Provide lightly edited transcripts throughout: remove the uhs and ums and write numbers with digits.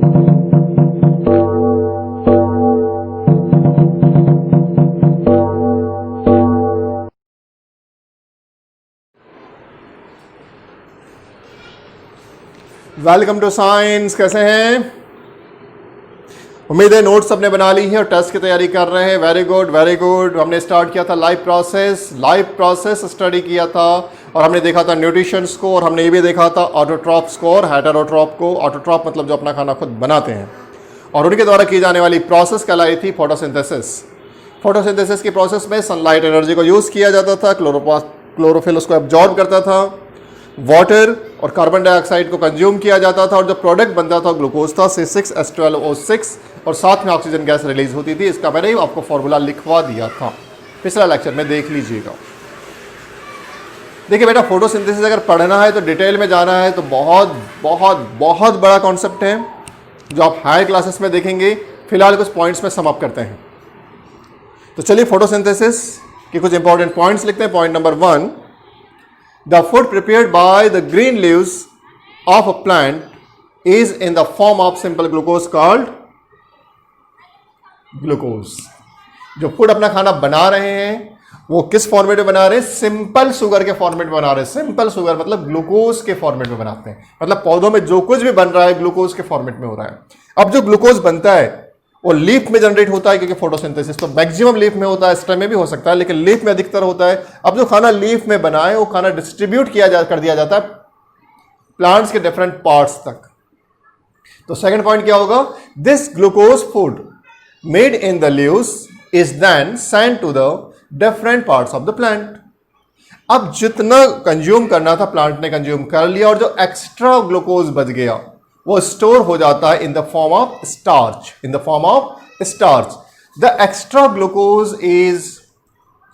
Welcome to science. कैसे हैं? उम्मीद है नोट्स सबने बना ली है और टेस्ट की तैयारी कर रहे हैं। Very good very good. हमने स्टार्ट किया था लाइफ प्रोसेस स्टडी किया था और हमने देखा था न्यूट्रिशंस को, और हमने ये भी देखा था ऑटोट्रॉप्स को और हेटेरोट्रॉप को। ऑटोट्रॉप मतलब जो अपना खाना खुद बनाते हैं, और उनके द्वारा की जाने वाली प्रोसेस कहलाई थी फोटोसिंथेसिस। फोटोसिंथेसिस की प्रोसेस में सनलाइट एनर्जी को यूज़ किया जाता था, क्लोरोफिल उसको एब्जॉर्ब करता था, वाटर और कार्बन डाइऑक्साइड को कंज्यूम किया जाता था, और जो प्रोडक्ट बनता था ग्लूकोज था C6H12O6, और साथ में ऑक्सीजन गैस रिलीज होती थी। इसका मैंने आपको फॉर्मूला लिखवा दिया था, पिछला लेक्चर में देख लीजिएगा। देखिए बेटा, फोटोसिंथेसिस अगर पढ़ना है तो डिटेल में जाना है तो बहुत बहुत बहुत बड़ा कॉन्सेप्ट है जो आप हायर क्लासेस में देखेंगे। फिलहाल कुछ पॉइंट्स में सम अप करते हैं। तो चलिए फोटोसिंथेसिस के कुछ इंपॉर्टेंट पॉइंट्स लिखते हैं। Point number 1, the food prepared by the green leaves of a plant is in the form of simple glucose called glucose। जो फूड अपना खाना बना रहे हैं वो किस फॉर्मेट में बना रहे हैं? सिंपल शुगर के फॉर्मेट में बना रहे हैं। सिंपल शुगर मतलब ग्लूकोज के फॉर्मेट में बनाते हैं। मतलब पौधों में जो कुछ भी बन रहा है ग्लूकोज के फॉर्मेट में हो रहा है। अब जो ग्लूकोज बनता है वो लीफ में जनरेट होता है, क्योंकि फोटोसिंथेसिस तो मैक्सिमम लीफ में होता है, स्टेम में भी हो सकता है, लेकिन लीफ में अधिकतर होता है। अब जो खाना लीफ में बना है वो खाना डिस्ट्रीब्यूट कर दिया जाता है प्लांट्स के डिफरेंट पार्ट्स तक। तो सेकंड पॉइंट क्या होगा? This glucose food made in the leaves is then sent to the different parts of the plant. अब जितना कंज्यूम करना था प्लांट ने कंज्यूम कर लिया, और जो एक्स्ट्रा ग्लूकोज बच गया वो स्टोर हो जाता है in the form of starch. The extra glucose is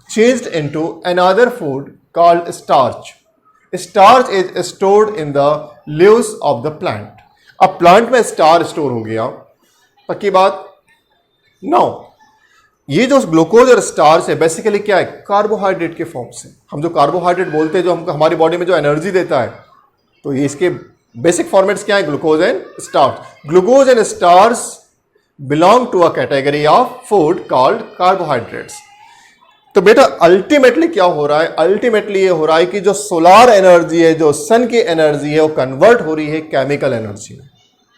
changed into another food called starch is stored in the leaves of the plant. अब प्लांट में स्टार्च स्टोर हो गया, पक्की बात। नाउ ये जो ग्लूकोज और स्टार्च है बेसिकली क्या है? कार्बोहाइड्रेट के फॉर्म से। हम जो कार्बोहाइड्रेट बोलते हैं जो हमको हमारी बॉडी में जो एनर्जी देता है, तो ये इसके बेसिक फॉर्मेट्स क्या है? Glucose and starch. Glucose and starch belong to a category of food called carbohydrates. तो बेटा अल्टीमेटली क्या हो रहा है? अल्टीमेटली ये हो रहा है कि जो सोलार एनर्जी है, जो सन की एनर्जी है, वो कन्वर्ट हो रही है केमिकल एनर्जी में।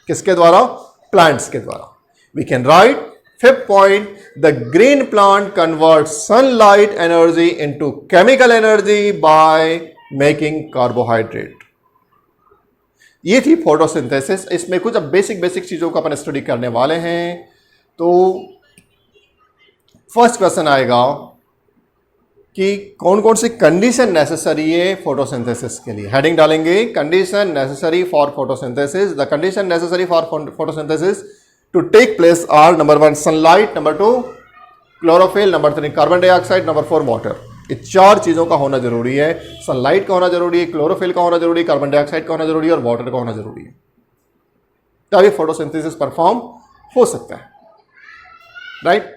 किसके द्वारा? प्लांट्स के द्वारा। We can write fifth point, the green plant convert sunlight energy into chemical energy by making carbohydrate. ये थी फोटोसिंथेसिस। इसमें कुछ अब बेसिक चीजों का अपन स्टडी करने वाले हैं। तो फर्स्ट क्वेश्चन आएगा कि कौन कौन सी कंडीशन नेसेसरी है फोटोसिंथेसिस के लिए। हेडिंग डालेंगे condition necessary for photosynthesis. The condition necessary for photosynthesis to take place are number 1 sunlight, number 2 chlorophyll, number 3 carbon dioxide, number 4 water. ये 4 चीज़ों का होना जरूरी है। सनलाइट का होना जरूरी है, क्लोरोफिल का होना जरूरी है, कार्बन डाइऑक्साइड का होना जरूरी है और वाटर का होना जरूरी है, तभी फोटोसिंथेसिस परफॉर्म हो सकता है। राइट?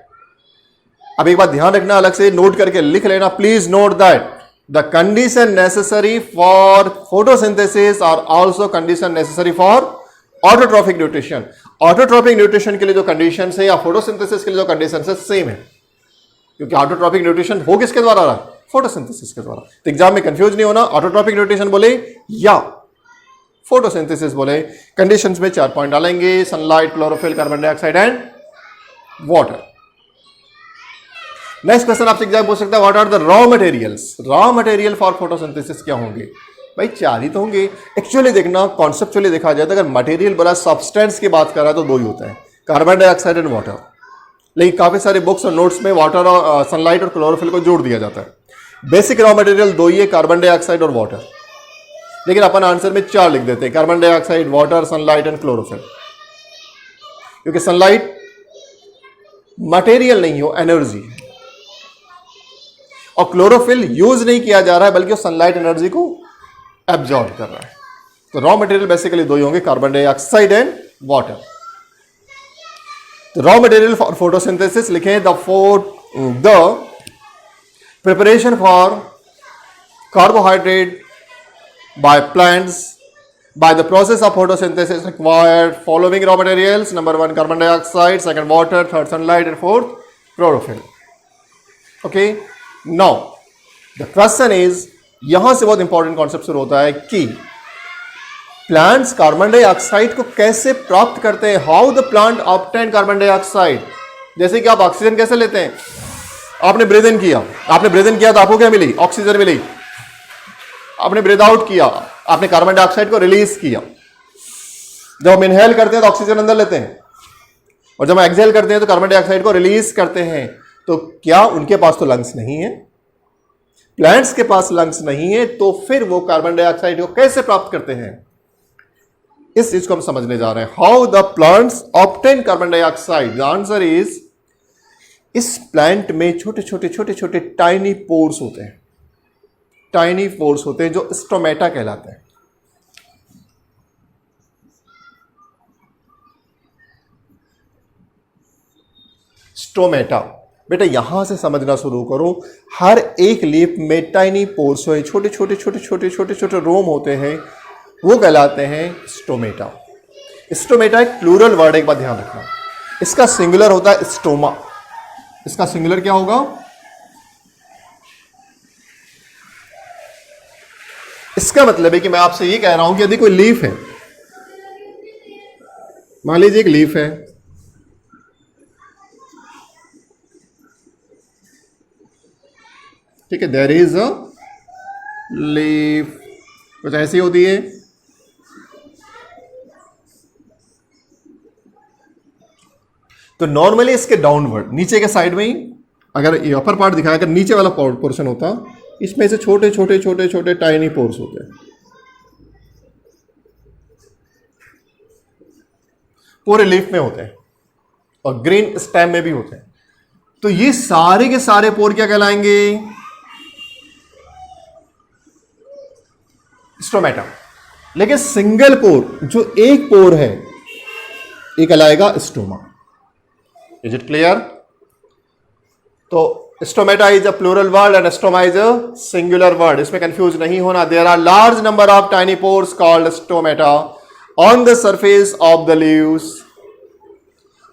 अब एक बात ध्यान रखना, अलग से नोट करके लिख लेना। Please note that the condition necessary for photosynthesis are also condition necessary for autotrophic nutrition. Autotrophic nutrition के लिए जो कंडीशन है या फोटोसिंथेसिस के लिए जो कंडीशन है सेम है, क्योंकि ऑटोट्रॉपिक न्यूट्रिशन हो किसके द्वारा रहा? फोटोसिंथेसिस के द्वारा। तो एग्जाम में कंफ्यूज नहीं होना, ऑटोट्रॉपिक न्यूट्रिशन बोले या फोटोसिंथेसिस बोले। कंडीशंस में 4 पॉइंट डालेंगे, sunlight, chlorophyll, carbon dioxide and water. Next question आपसे एग्जाम पूछ सकता है, what are the raw materials? Raw material for photosynthesis क्या होंगे? भाई 4 ही तो होंगे। एक्चुअली देखना, कॉन्सेप्चुअली देखा जाए तो अगर मटेरियल बोला सब्सटेंस की बात कर रहा है तो 2 ही होता है, कार्बन डाइऑक्साइड एंड वाटर। लेकिन काफी सारे बुक्स और नोट्स में वाटर और सनलाइट और क्लोरोफिल को जोड़ दिया जाता है। बेसिक रॉ मटेरियल 2 ही है, कार्बन डाइऑक्साइड और वाटर। लेकिन अपन आंसर में 4 लिख देते हैं, carbon dioxide, water, sunlight and chlorophyll, क्योंकि सनलाइट मटेरियल नहीं हो, एनर्जी है, और क्लोरोफिल यूज नहीं किया जा रहा है बल्कि वो सनलाइट एनर्जी को एब्जॉर्ब कर रहा है। तो रॉ मटेरियल बेसिकली 2 ही होंगे, carbon dioxide and water. Raw material for photosynthesis लिखें, the preparation for carbohydrate by plants By the process of photosynthesis required following raw materials: number 1 carbon dioxide, second water, third sunlight, and fourth chlorophyll. Okay, now the question is, यहां से बहुत important concept शुरू होता है कि plants carbon dioxide को कैसे प्राप्त करते हैं. How the plant obtain carbon dioxide. जैसे कि आप ऑक्सीजन कैसे लेते हैं, आपने ब्रीथ इन किया, तो आपको क्या मिली, ऑक्सीजन मिली. आपने ब्रीथ आउट किया, आपने कार्बन डाइऑक्साइड को रिलीज किया. जब हम इनहेल करते हैं तो ऑक्सीजन अंदर लेते हैं, और जब हम एक्सहेल करते हैं तो कार्बन डाइऑक्साइड को रिलीज करते हैं. तो क्या उनके पास तो लंग्स नहीं है, प्लांट्स के पास लंग्स नहीं है, तो फिर वो कार्बन डाइऑक्साइड को कैसे प्राप्त करते हैं, इस चीज को हम समझने जा रहे हैं. How the plants obtain carbon dioxide. The answer is, इस प्लांट में छोटे छोटे छोटे छोटे टाइनी पोर्स होते हैं, टाइनी पोर्स होते हैं जो स्टोमेटा कहलाते हैं. स्टोमेटा, बेटा यहां से समझना शुरू करो. हर एक लीफ में टाइनी पोर्स हो, छोटे छोटे छोटे छोटे छोटे छोटे रोम होते हैं, वो कहलाते हैं स्टोमेटा. स्टोमेटा एक प्लूरल वर्ड, एक बात ध्यान रखना. इसका सिंगुलर होता है स्टोमा. इसका सिंगुलर क्या होगा, इसका मतलब है कि मैं आपसे ये कह रहा हूं कि यदि कोई लीफ है, मान लीजिए एक लीफ है, ठीक है, देयर इज अ लीफ, कुछ ऐसी होती है. तो नॉर्मली इसके डाउनवर्ड, नीचे के साइड में ही, अगर ये अपर पार्ट दिखाया, अगर नीचे वाला पोर्शन होता, इसमें से छोटे छोटे छोटे छोटे टाइनी पोर्स होते हैं, पूरे लीफ में होते हैं, और ग्रीन स्टेम में भी होते हैं. तो ये सारे के सारे पोर क्या कहलाएंगे, स्टोमेटा. लेकिन सिंगल पोर, जो एक पोर है, ये कहलाएगा स्टोमा. Is it clear? तो stomata is a plural word and stoma is a singular word. इसमें कंफ्यूज नहीं होना. There are large number of tiny pores called stomata on the surface of the leaves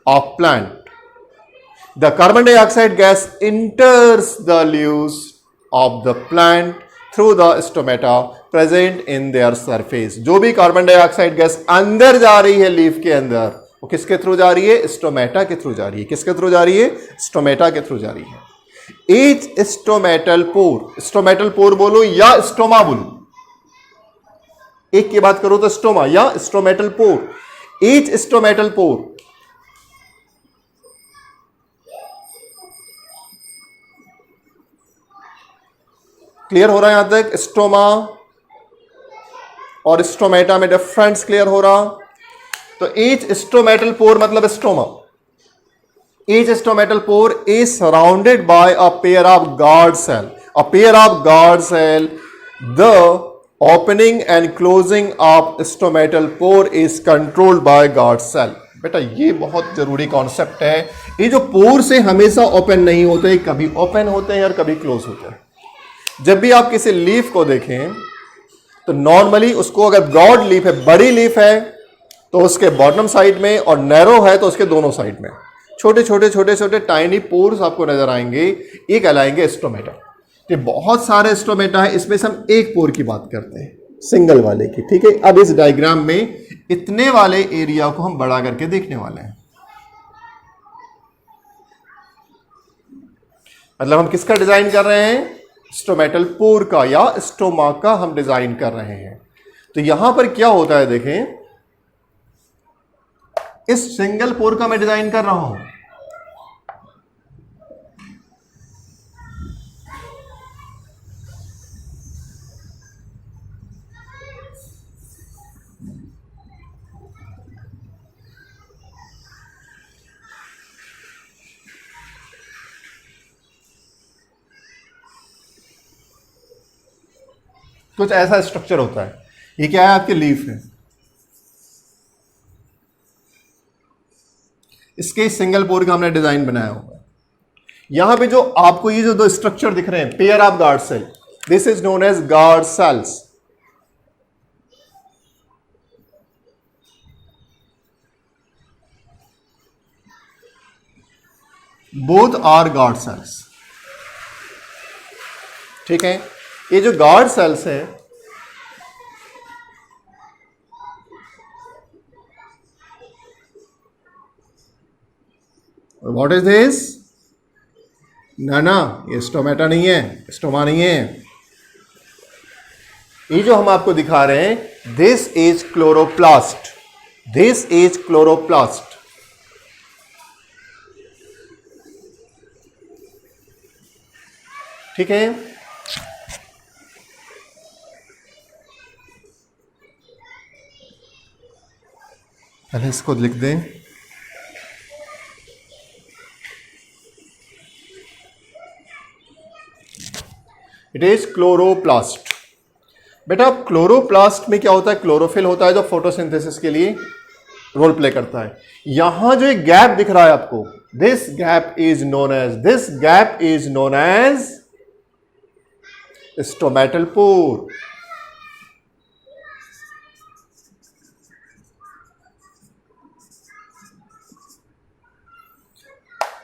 of plant. The carbon dioxide gas enters the leaves of the plant through the stomata present in their surface. जो भी carbon dioxide gas अंदर जा रही है leaf के अंदर, वो किसके थ्रू जा रही है, स्टोमेटा के थ्रू जा रही है. किसके थ्रू जा रही है, स्टोमेटा के थ्रू जा रही है. ईच स्टोमेटल पोर, स्टोमेटल पोर बोलो या स्टोमा बोलो, एक की बात करो तो स्टोमा या स्टोमेटल पोर. ईच स्टोमेटल पोर, क्लियर हो रहा है यहां तक? स्टोमा और स्टोमेटा में डिफरेंस क्लियर हो रहा. तो ईच स्टोमेटल पोर मतलब stoma. Each stomatal pore is surrounded by a pair of guard cell. A pair of guard cell. The opening and closing of stomatal pore is controlled by guard cell. बेटा ये बहुत जरूरी concept है. ये जो पोर से हमेशा ओपन नहीं होते, कभी ओपन होते हैं और कभी क्लोज होते हैं. जब भी आप किसी लीफ को देखें तो नॉर्मली उसको, अगर ब्रॉड लीफ है, बड़ी लीफ है, तो उसके बॉटम साइड में, और नैरो है तो उसके दोनों साइड में छोटे छोटे छोटे छोटे टाइनी पोर्स आपको नजर आएंगे. ये कहलाएंगे स्टोमेटा. ये बहुत सारे स्टोमेटा है, इसमें से हम एक पोर की बात करते हैं, सिंगल वाले की. ठीक है, अब इस डायग्राम में इतने वाले एरिया को हम बड़ा करके देखने वाले हैं. मतलब हम किसका डिजाइन कर रहे हैं, स्टोमेटल पोर का या स्टोमा का हम डिजाइन कर रहे हैं. तो यहां पर क्या होता है देखें, इस सिंगल पोर का मैं डिजाइन कर रहा हूं. कुछ ऐसा स्ट्रक्चर होता है. ये क्या है, आपके लीफ है. इसके सिंगल पोर का हमने डिजाइन बनाया हुआ है. यहां पे जो आपको ये जो दो स्ट्रक्चर दिख रहे हैं, pair of guard cell, this is known as guard cells. Both are guard cells. ठीक है, ये जो गार्ड सेल्स हैं, व्हाट इज दिस? ना, ये स्टोमेटा नहीं है, स्टोमा नहीं है। ये जो हम आपको दिखा रहे हैं, this is chloroplast, this is chloroplast. ठीक है, पहले इसको लिख दें। It is chloroplast. बेटा क्लोरोप्लास्ट में क्या होता है? क्लोरोफिल होता है जो फोटोसिंथेसिस के लिए रोल प्ले करता है। यहां जो एक गैप दिख रहा है आपको, this gap is known as stomatal pore.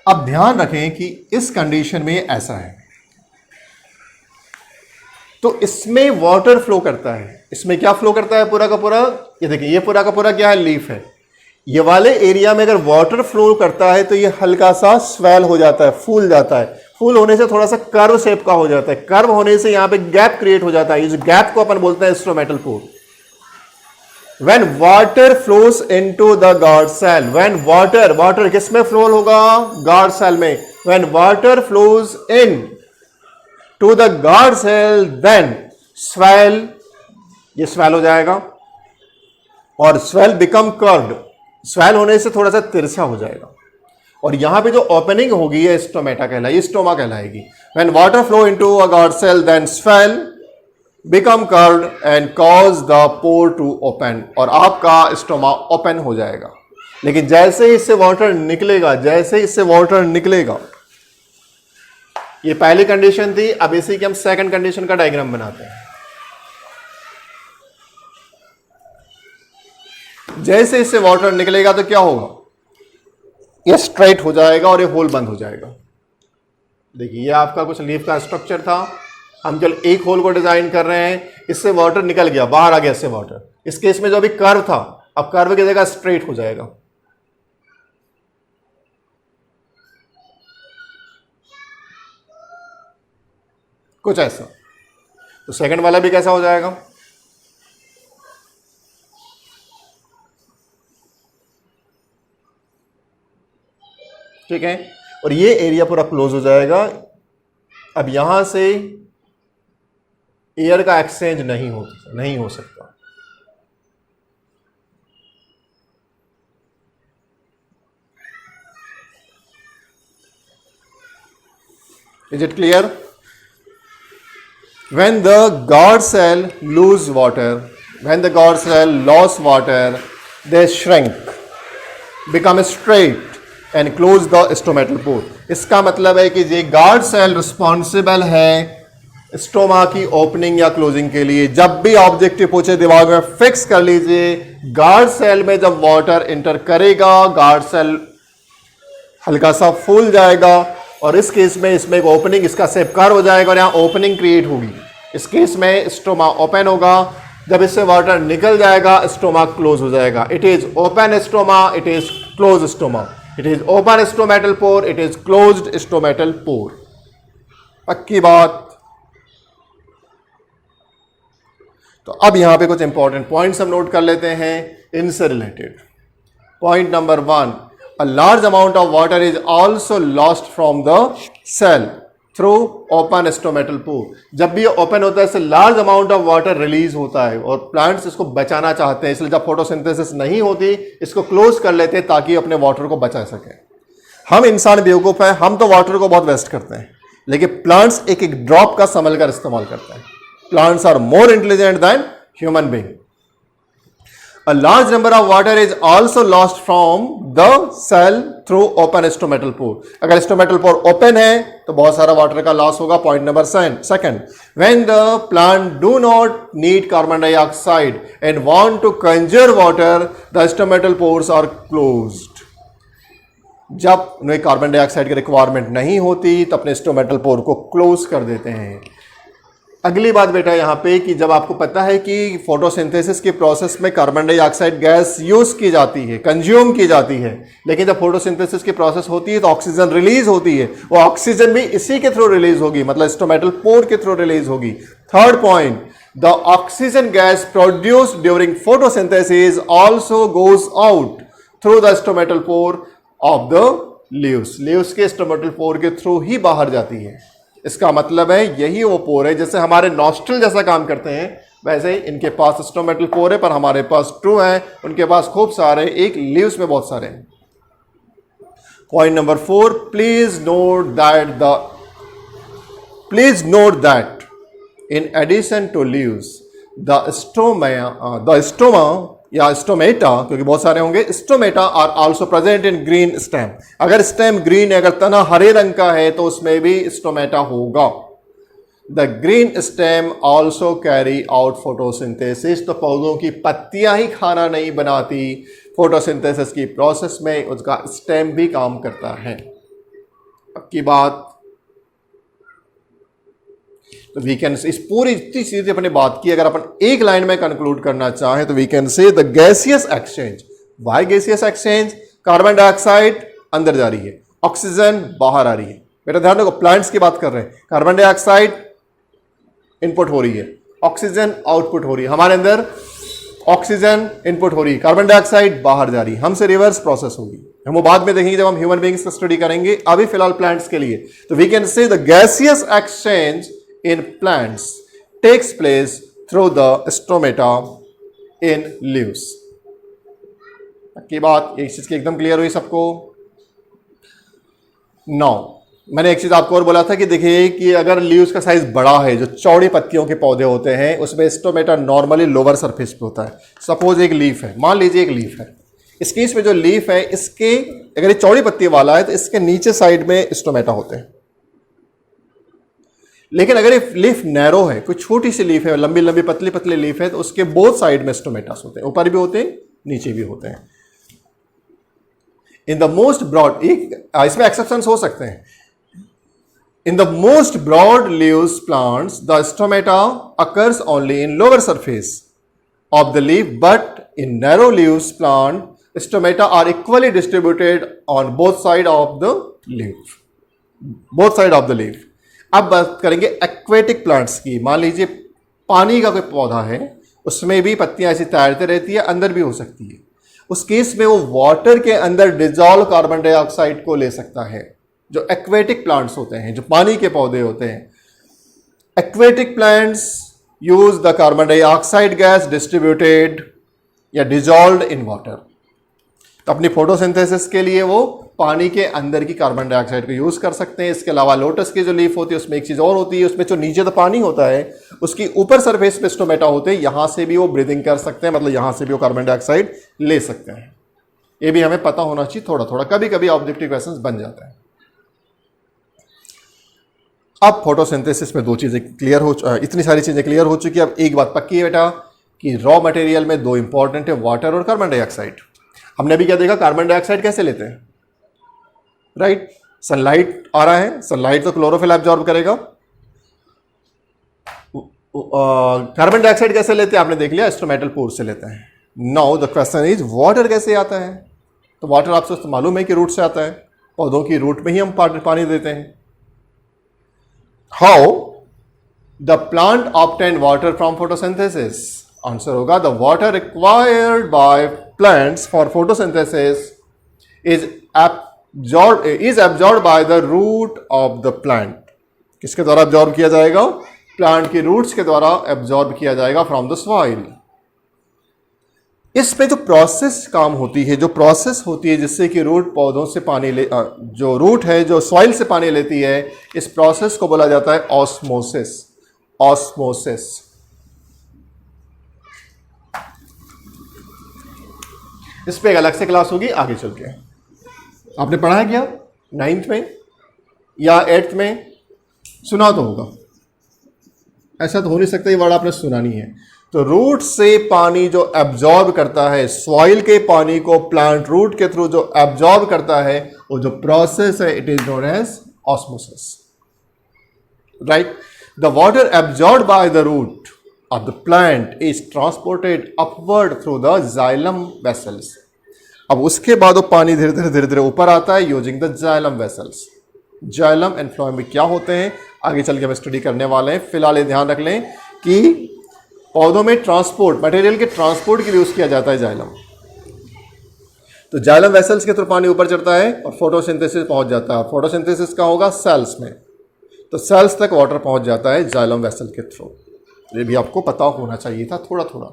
अब ध्यान रखें कि इस कंडीशन में ऐसा है, तो इसमें वाटर फ्लो करता है। इसमें क्या फ्लो करता है? पूरा का पूरा, ये देखिए, ये पूरा का पूरा क्या है? लीफ है। ये वाले एरिया में अगर वाटर फ्लो करता है तो ये हल्का सा स्वेल हो जाता है, फूल जाता है। फूल होने से थोड़ा सा कर्व शेप का हो जाता है। कर्व होने से यहां पे गैप क्रिएट हो जाता है। इस गैप को अपन बोलते हैं stomatal pore. When water flows into the guard cell, when water किस में फ्लो होगा? गार्ड सेल में। When water flows in to the guard cell, then swell, ये swell हो जाएगा और swell become curved, swell होने से थोड़ा सा तिरछा हो जाएगा और यहां पे जो ओपनिंग होगी ये स्टोमेटा कहलाएगी, स्टोमा कहलाएगी। When water flow into a guard cell, then swell become curved and cause the pore to open, और आपका स्टोमा ओपन हो जाएगा। लेकिन जैसे ही इससे वाटर निकलेगा, ये पहली कंडीशन थी। अब इसी की हम सेकंड कंडीशन का डायग्राम बनाते हैं। जैसे इससे वाटर निकलेगा तो क्या होगा? ये स्ट्रेट हो जाएगा और ये होल बंद हो जाएगा। देखिए, ये आपका कुछ लीफ का स्ट्रक्चर था। हम चल एक होल को डिजाइन कर रहे हैं, इससे वाटर निकल गया, बाहर आ गया इससे वाटर। इस केस में जो अभी कर्व था, अब कर्व की जगह स्ट्रेट हो जाएगा। कुछ ऐसा। तो सेकंड वाला भी कैसा हो जाएगा? ठीक है, और ये एरिया पूरा क्लोज हो जाएगा। अब यहां से एयर का एक्सचेंज नहीं हो सकता। Is it clear? When the guard cell lose water, when the guard cell lost water, they shrink, become straight and close the stomatal pore. इसका मतलब है कि ये गार्ड सेल रिस्पॉन्सिबल है स्टोमा की ओपनिंग या क्लोजिंग के लिए। जब भी ऑब्जेक्टिव पूछे दिमाग में फिक्स कर लीजिए, गार्ड सेल में जब वाटर इंटर करेगा, गार्ड सेल हल्का सा फूल जाएगा और इस केस में इसमें एक ओपनिंग, इसका शेप कर्व हो जाएगा और यहाँ ओपनिंग क्रिएट होगी। इस केस में स्टोमा ओपन होगा। जब इससे वाटर निकल जाएगा, स्टोमा क्लोज हो जाएगा। It is open stoma, it is close stoma. It is open stomatal pore, it is closed stomatal pore. पक्की बात? तो अब यहां पे कुछ इंपॉर्टेंट पॉइंट्स हम नोट कर लेते हैं इनसे related. Point number 1, a large amount of water is also lost from the cell through open stomatal pore. जब भी ये ओपन होता है, इससे large amount of water release होता है और प्लांट्स इसको बचाना चाहते हैं, इसलिए जब फोटोसिंथेसिस नहीं होती इसको क्लोज कर लेते हैं ताकि अपने वाटर को बचा सकें। हम इंसान बेवकूफ हैं, हम तो वाटर को बहुत वेस्ट करते हैं, लेकिन प्लांट्स एक एक ड्रॉप का संभल कर इस्तेमाल करते हैं। Plants are more intelligent than human being. A large number of water is also lost from the cell through open stomatal pore. अगर stomatal pore open है तो बहुत सारा वाटर का लॉस होगा। Point number 2, when the plant do not need carbon dioxide and want to conserve water, the stomatal pores are closed. जब उन्हें carbon dioxide की रिक्वायरमेंट नहीं होती तो अपने स्टोमेटल पोर को क्लोज कर देते हैं। अगली बात बेटा यहाँ पे कि जब आपको पता है कि फोटोसिंथेसिस की प्रोसेस में कार्बन डाइऑक्साइड गैस यूज की जाती है, कंज्यूम की जाती है, लेकिन जब फोटोसिंथेसिस की प्रोसेस होती है तो ऑक्सीजन रिलीज होती है, वो ऑक्सीजन भी इसी के थ्रू रिलीज होगी, मतलब स्टोमेटल पोर के थ्रू रिलीज होगी। Third point, the oxygen gas produced during photosynthesis also goes out through the stomatal pore of the leaves. Leaves के स्टोमेटल पोर के थ्रू ही बाहर जाती है। इसका मतलब है यही वो पोर है, जैसे हमारे नॉस्ट्रल जैसा काम करते हैं वैसे ही इनके पास स्टोमेटल पोर है, पर हमारे पास ट्रू है, उनके पास खूब सारे, एक लीव्स में बहुत सारे हैं। Point number 4, please note that in addition to leaves the stoma या स्टोमेटा, क्योंकि बहुत सारे होंगे, stomata are also present in green stem. अगर स्टेम ग्रीन है, अगर तना हरे रंग का है तो उसमें भी स्टोमेटा होगा। The green stem also carry out photosynthesis, तो पौधों की पत्तियां ही खाना नहीं बनाती, फोटोसिंथेसिस की प्रोसेस में उसका स्टेम भी काम करता है। अब की बात, तो वी कैन, इस पूरी इतनी चीजें अपने बात की, अगर अपन एक लाइन में कंक्लूड करना चाहें तो we can say the gaseous exchange. Why gaseous exchange? Carbon dioxide अंदर जा रही है, ऑक्सीजन बाहर आ रही है। बेटा ध्यान रखो, प्लांट्स की बात कर रहे हैं, कार्बन डाइऑक्साइड इनपुट हो रही है, ऑक्सीजन आउटपुट हो रही है। हमारे अंदर ऑक्सीजन इनपुट हो रही है, कार्बन डाइऑक्साइड बाहर जा रही है। हमसे रिवर्स प्रोसेस होगी, हम वो बाद में देखेंगे जब हम ह्यूमन बींग्स का स्टडी करेंगे। अभी फिलहाल प्लांट्स के लिए, तो we can say the gaseous exchange in plants takes place through the stomata in leaves। की बात एक चीज की एकदम क्लियर हुई सबको? नौ, मैंने एक चीज आपको और बोला था कि देखिए कि अगर लीव्स का साइज बड़ा है, जो चौड़ी पत्तियों के पौधे होते हैं, उसमें स्टोमेटा नॉर्मली लोअर सरफेस पे होता है। सपोज एक लीफ है, मान लीजिए एक लीफ है, इस केस में जो लीफ है, इसके अगर ये चौड़ी पत्ती वाला है तो इसके नीचे साइड में स्टोमेटा होते हैं। लेकिन अगर ये लीफ नैरो है, कोई छोटी सी लीफ है, लंबी लंबी पतली पतली लीफ है, तो उसके बोथ साइड में स्टोमेटास होते हैं, ऊपर भी होते हैं नीचे भी होते हैं। इन द मोस्ट ब्रॉड, इसमें एक्सेप्शंस हो सकते हैं, in the most broad leaves plants the stomata occurs only in lower surface of the leaf, but in narrow leaves plant stomata are equally distributed on both side of the leaf, both side of the leaf. अब बात करेंगे aquatic plants की। मान लीजिए पानी का कोई पौधा है, उसमें भी पत्तियां ऐसी तैरती रहती है, अंदर भी हो सकती है। उस केस में वो वाटर के अंदर डिजॉल्व कार्बन डाइऑक्साइड को ले सकता है, जो एक्वेटिक प्लांट्स होते हैं, जो पानी के पौधे होते हैं। Aquatic plants use the carbon dioxide gas distributed या डिजॉल्व्ड इन वाटर। तो अपनी फोटोसिंथेसिस के लिए वो पानी के अंदर की कार्बन डाइऑक्साइड को यूज कर सकते हैं। इसके अलावा लोटस की जो लीफ होती है उसमें एक चीज और होती है, उसमें जो नीचे तो पानी होता है, उसकी ऊपर सरफेस पे स्टोमेटा होते हैं, यहां से भी वो ब्रीदिंग कर सकते हैं, मतलब यहां से भी वो कार्बन डाइऑक्साइड ले सकते हैं। ये भी हमें पता होना चाहिए थोड़ा थोड़ा, कभी कभी ऑब्जेक्टिव क्वेश्चंस बन जाते हैं। अब फोटोसिंथेसिस में दो चीजें क्लियर हो, इतनी सारी चीजें क्लियर हो चुकी है। अब एक बात पक्की है बेटा कि रॉ मटेरियल में दो इंपॉर्टेंट है, वाटर और कार्बन डाइऑक्साइड। हमने अभी क्या देखा, कार्बन डाइऑक्साइड कैसे लेते हैं, राइट? सनलाइट आ रहा है, सनलाइट तो क्लोरोफिल एब्जॉर्ब करेगा। कार्बन डाइऑक्साइड कैसे लेते हैं आपने देख लिया, स्टोमेटल पोर से लेते हैं। Now the question is water कैसे आता है? तो वाटर आपसे तो मालूम है कि रूट से आता है, पौधों की रूट में ही हम पानी देते हैं। How the plant obtain water from photosynthesis? Answer होगा the water required by plants for photosynthesis is absorb by the root of the plant. किसके द्वारा एब्जॉर्ब किया जाएगा? प्लांट की रूट्स के द्वारा एब्जॉर्ब किया जाएगा फ्रॉम द सॉइल। इसमें जो प्रोसेस काम होती है, जो प्रोसेस होती है जिससे कि रूट पौधों से पानी ले, जो रूट है जो सॉइल से पानी लेती है, इस प्रोसेस को बोला जाता है ऑस्मोसिस। ऑस्मोसिस। इस पे एक अलग से क्लास होगी आगे चल के। आपने पढ़ा है क्या 9th में या 8th में? सुना तो होगा, ऐसा तो हो नहीं सकता ये वर्ड आपने सुना नहीं है। तो रूट से पानी जो एब्जॉर्ब करता है, सॉइल के पानी को प्लांट रूट के थ्रू जो एब्जॉर्ब करता है, वो जो प्रोसेस है it is known as osmosis, right. The water absorb by the root of the plant is transported upward through the xylem vessels. अब उसके बाद वो पानी धीरे धीरे ऊपर आता है using the xylem vessels. Xylem and phloem में क्या होते हैं आगे चल के हम स्टडी करने वाले हैं। फिलहाल ये ध्यान रख लें कि पौधों में ट्रांसपोर्ट, मटेरियल के ट्रांसपोर्ट के लिए यूज किया जाता है जाइलम। तो जाइलम वेसल्स के थ्रू पानी ऊपर चढ़ता है और फोटोसिंथेसिस पहुंच जाता है। फोटोसिंथेसिस का होगा सेल्स में, तो सेल्स तक वाटर पहुंच जाता है जाइलम वेसल के थ्रू। ये भी आपको पता होना चाहिए था थोड़ा थोड़ा।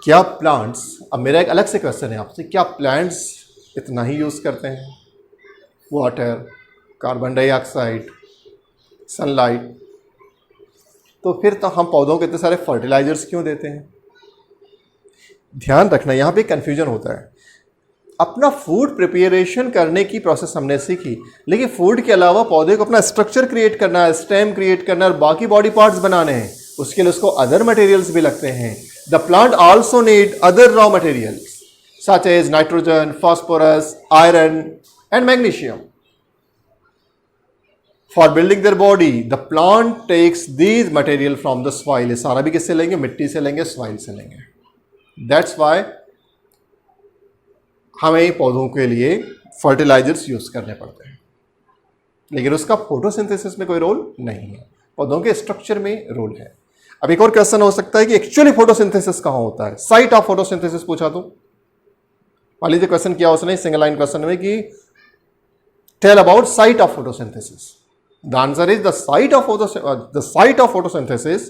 क्या प्लांट्स, अब मेरा एक अलग से क्वेश्चन है आपसे, क्या प्लांट्स इतना ही यूज करते हैं? वाटर, कार्बन डाइऑक्साइड, सनलाइट, तो फिर तो हम पौधों को इतने सारे फर्टिलाइजर्स क्यों देते हैं? ध्यान रखना यहां पे कंफ्यूजन होता है। अपना फूड प्रिपरेशन करने की प्रोसेस हमने सीखी, लेकिन फूड के अलावा पौधे को अपना स्ट्रक्चर क्रिएट करना है, स्टेम क्रिएट करना है और बाकी बॉडी पार्ट्स बनाने हैं, उसके लिए उसको अदर मटेरियल्स भी लगते हैं। The plant also need other raw materials such as nitrogen, phosphorus, iron and magnesium for building their body. The plant takes these material from the soil. ये सारा भी किससे लेंगे? मिट्टी से लेंगे, सॉइल से लेंगे। दैट्स वाई हमें पौधों के लिए फर्टिलाइजर्स यूज करने पड़ते हैं, लेकिन उसका फोटोसिंथेसिस में कोई रोल नहीं है, पौधों के स्ट्रक्चर में रोल है। अब एक और क्वेश्चन हो सकता है कि एक्चुअली फोटोसिंथेसिस कहां होता है? साइट ऑफ फोटोसिंथेसिस पूछा तो मान लीजिए क्वेश्चन किया उसने सिंगल लाइन क्वेश्चन में कि tell about site of photosynthesis. The answer is the site of photosynthesis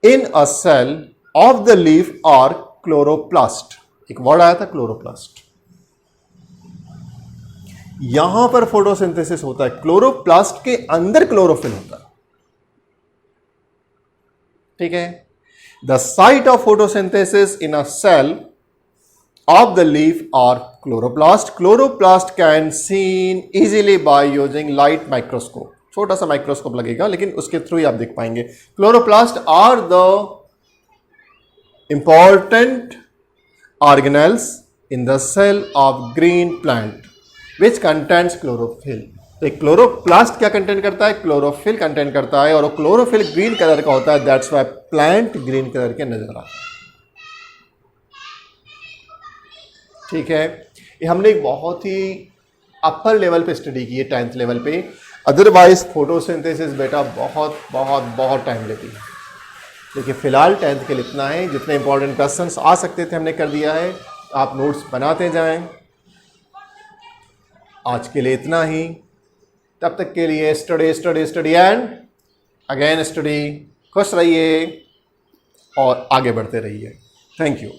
in a cell of the leaf और क्लोरोप्लास्ट। एक वर्ड आया था क्लोरोप्लास्ट, यहां पर फोटोसिंथेसिस होता है। क्लोरोप्लास्ट के अंदर क्लोरोफिल होता है, ठीक है। The site of photosynthesis in a cell of the leaf और chloroplast. Chloroplast can seen easily by using light microscope. छोटा सा माइक्रोस्कोप लगेगा लेकिन उसके थ्रू ही आप देख पाएंगे। Chloroplast are the important organelles in the cell of green plant which contains chlorophyll। तो एक क्लोरोप्लास्ट क्या कंटेंट करता है? क्लोरोफिल कंटेंट करता है और वो क्लोरोफिल ग्रीन कलर का होता है। That's why plant green colour के नजर आता है, ठीक है। ये हमने एक बहुत ही अपर लेवल पे स्टडी की है, 10th लेवल पे। अदरवाइज फोटोसिंथेसिस बेटा बहुत बहुत बहुत टाइम लेती है, देखिए फिलहाल 10th के लिए इतना है। जितने इंपॉर्टेंट क्वेश्चंस आ सकते थे हमने कर दिया है, आप नोट्स बनाते जाएं। आज के लिए इतना ही, तब तक के लिए study study study and again study. खुश रहिए और आगे बढ़ते रहिए। Thank you.